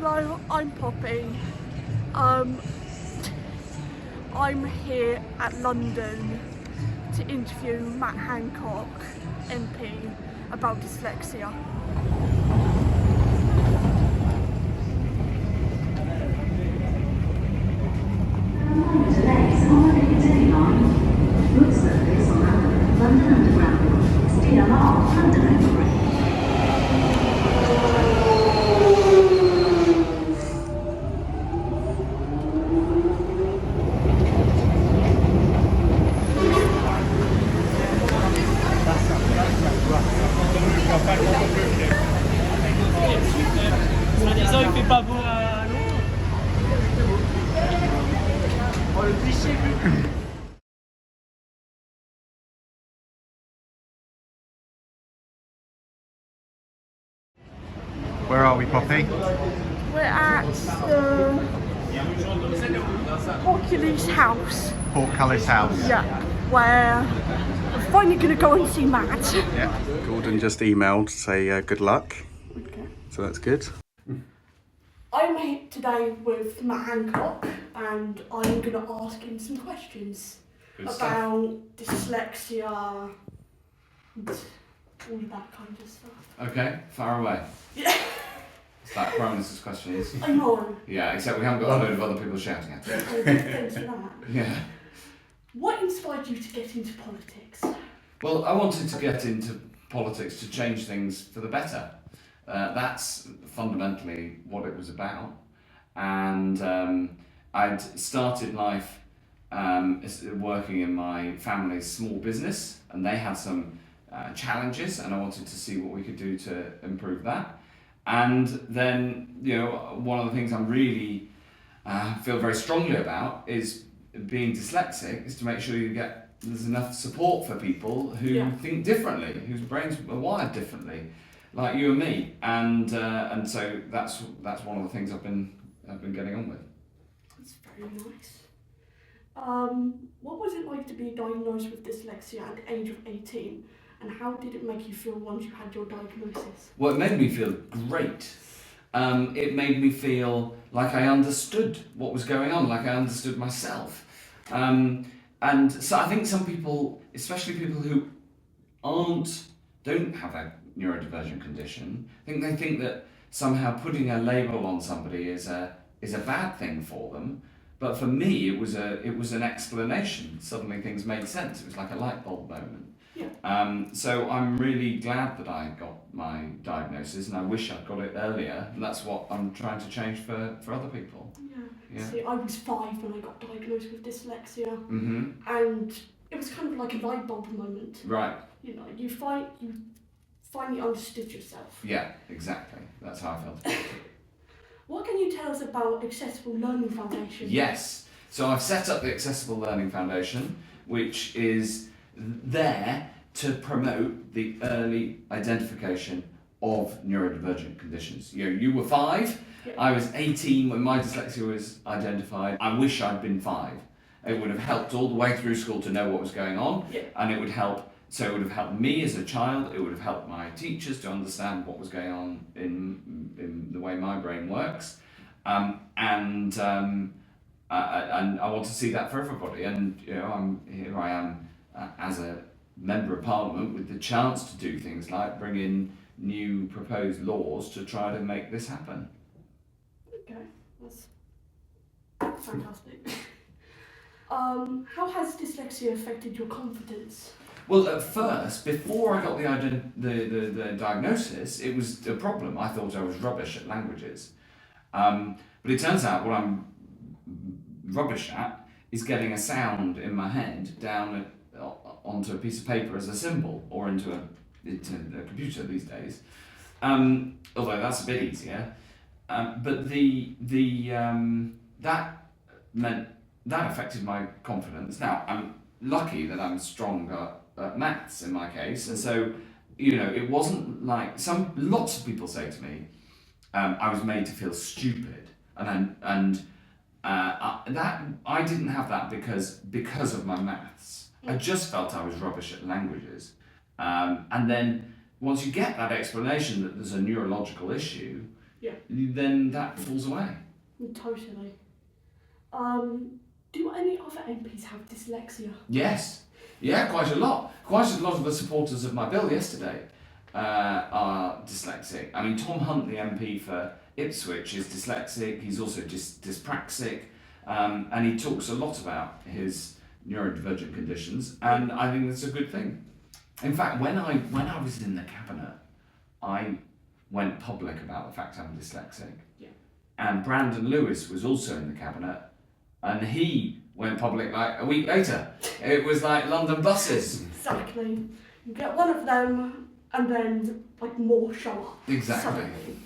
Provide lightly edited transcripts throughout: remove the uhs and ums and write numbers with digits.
Hello, I'm Poppy. I'm here at London to interview Matt Hancock, MP, about dyslexia. Delays on the Piccadilly line. Route service on London Underground. DLR London Overground. Soi-disant il fait pas beau à Londres. Oh le cliché. Where are we, Poppy? We're at the Portcullis house. Portcullis House. Yeah, where we're finally going to go and see Matt. Yeah. Gordon just emailed to say good luck. Okay. So that's good. I'm here today with Matt Hancock and I'm going to ask him some questions about dyslexia and all of that kind of stuff. Okay, far away. Yeah. It's like Cronus's questions. I know. Yeah, except we haven't got a load of other people shouting at us. Thanks for that. Yeah. What inspired you to get into politics? Well, I wanted to get into politics to change things for the better. That's fundamentally what it was about. And I'd started life working in my family's small business, and they had some challenges, and I wanted to see what we could do to improve that. And then, you know, one of the things I'm really feel very strongly about is being dyslexic, is to make sure there's enough support for people who think differently, whose brains are wired differently, like you and me. And so that's one of the things I've been getting on with. That's very nice. What was it like to be diagnosed with dyslexia at the age of 18? And how did it make you feel once you had your diagnosis? Well, it made me feel great. It made me feel like I understood what was going on, like I understood myself. And so I think some people, especially people who don't have a neurodivergent condition, they think that somehow putting a label on somebody is a bad thing for them. But for me, it was an explanation. Suddenly things made sense. It was like a light bulb moment. Yeah. So I'm really glad that I got my diagnosis, and I wish I'd got it earlier. And that's what I'm trying to change for other people. Yeah. See, I was 5 when I got diagnosed with dyslexia, Mm-hmm. and it was kind of like a light bulb moment. Right. You know, you finally understood yourself. Yeah, exactly. That's how I felt. What can you tell us about Assessible Learning Foundation? Yes. So I've set up the Accessible Learning Foundation, which is there to promote the early identification of neurodivergent conditions. You were 5, I was 18 when my dyslexia was identified. I wish I'd been 5. It would have helped all the way through school to know what was going on, and it would have helped me as a child, it would have helped my teachers to understand what was going on in the way my brain works. And I want to see that for everybody. And here I am as a member of Parliament with the chance to do things like bring in new proposed laws to try to make this happen. Okay, that's fantastic. How has dyslexia affected your confidence? Well, at first, before I got the diagnosis, it was a problem. I thought I was rubbish at languages. But it turns out what I'm rubbish at is getting a sound in my head down onto a piece of paper as a symbol, or into a computer these days. Although that's a bit easier. But that affected my confidence. Now, I'm lucky that I'm stronger at maths in my case, and so it wasn't like lots of people say to me, I was made to feel stupid, and that I didn't have that because of my maths. I just felt I was rubbish at languages, and then once you get that explanation that there's a neurological issue, then that falls away. Totally. Do any other MPs have dyslexia? Yes, yeah, quite a lot. Quite a lot of the supporters of my bill yesterday are dyslexic. I mean, Tom Hunt, the MP for Ipswich, is dyslexic. He's also dyspraxic, and he talks a lot about his neurodivergent conditions, and I think that's a good thing. In fact, when I was in the cabinet, I went public about the fact I'm dyslexic. Yeah. And Brandon Lewis was also in the cabinet, and he went public like a week later. It was like London buses. Exactly. You get one of them, and then like more show up. Exactly. Suddenly.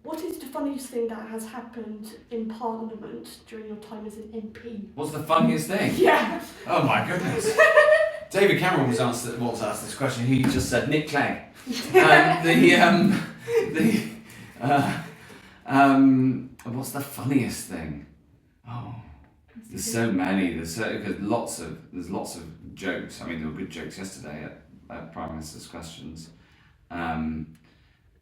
What is the funniest thing that has happened in Parliament during your time as an MP? What's the funniest thing? Yeah. Oh my goodness. David Cameron was asked this question. He just said Nick Clegg. What's the funniest thing? Oh, there's so many. There's lots of jokes. I mean, there were good jokes yesterday at Prime Minister's questions. I'm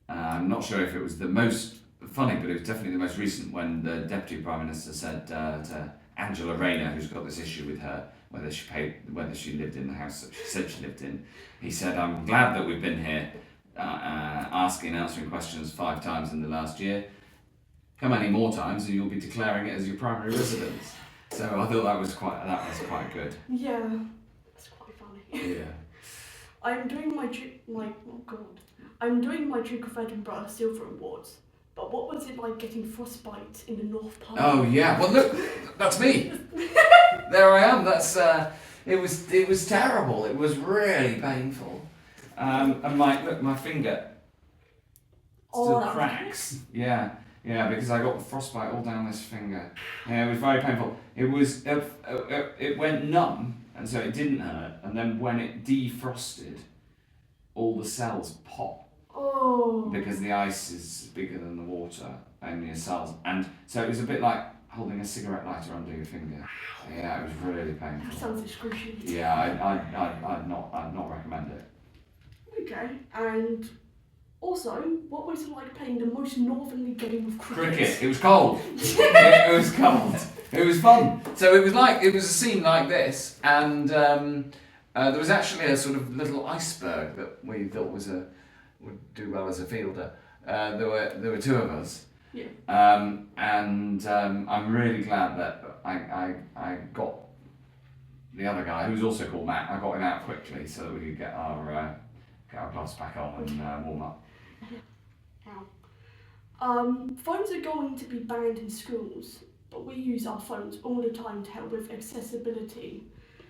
not sure if it was the most funny, but it was definitely the most recent when the Deputy Prime Minister said to Angela Rayner, who's got this issue with her, whether she lived in the house that she said she lived in. He said, "I'm glad that we've been here answering questions 5 times in the last year. Come any more times and you'll be declaring it as your primary residence." So I thought that was quite good. Yeah, that's quite funny. Yeah. I'm doing my Duke of Edinburgh Silver Awards. But what was it like getting frostbite in the North Parliament? Oh yeah. Well, look, that's me. There I am. That's it was terrible. It was really painful. And my finger still cracks. Yeah, because I got frostbite all down this finger. Yeah, it was very painful. It went numb, and so it didn't hurt. And then when it defrosted, all the cells pop. Oh. Because the ice is bigger than the water and your cells, and so it was a bit like holding a cigarette lighter under your finger. Yeah, it was really painful. That sounds excruciating. Yeah, I'd not recommend it. Okay, and also, what was it like playing the most northerly game of cricket? Cricket. It was cold. It was cold. It was fun. So it was a scene like this, and there was actually a sort of little iceberg that we thought would do well as a fielder. There were 2 of us. Yeah. And I'm really glad that I got the other guy, who's also called Matt. I got him out quickly so that we could get our gloves back on and warm up. Phones are going to be banned in schools, but we use our phones all the time to help with accessibility.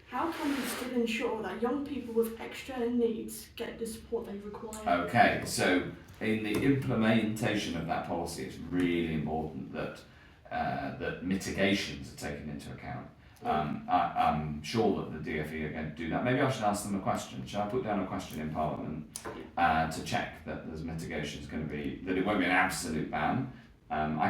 How can we still ensure that young people with extra needs get the support they require? Okay, so in the implementation of that policy, it's really important that mitigations are taken into account. I'm sure that the DfE are going to do that. Maybe I should ask them a question. Should I put down a question in Parliament to check that there's mitigations going to be, that it won't be an absolute ban? I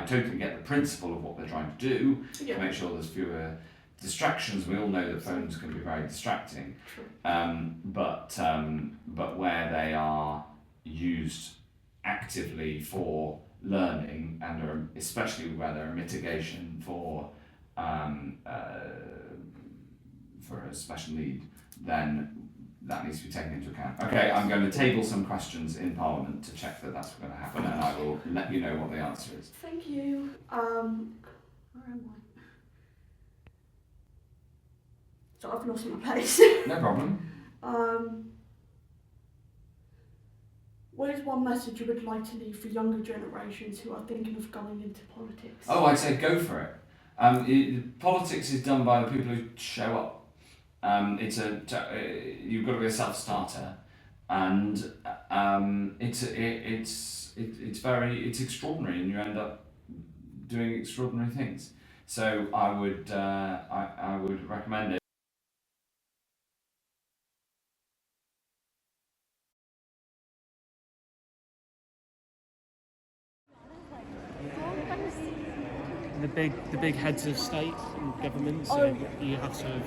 totally get the principle of what they're trying to do to make sure there's fewer distractions. We all know that phones can be very distracting, but where they are used actively for learning and especially where they're a mitigation for a special need, then that needs to be taken into account. Okay, I'm going to table some questions in Parliament to check that that's going to happen, and I will let you know what the answer is. Thank you. Where am I? So I've lost my place. No problem. What is one message you would like to leave for younger generations who are thinking of going into politics? Oh, I'd say go for it. Politics is done by the people who show up. You've got to be a self-starter, and it's extraordinary, and you end up doing extraordinary things. So I would recommend it. The big heads of state and government, so you have to have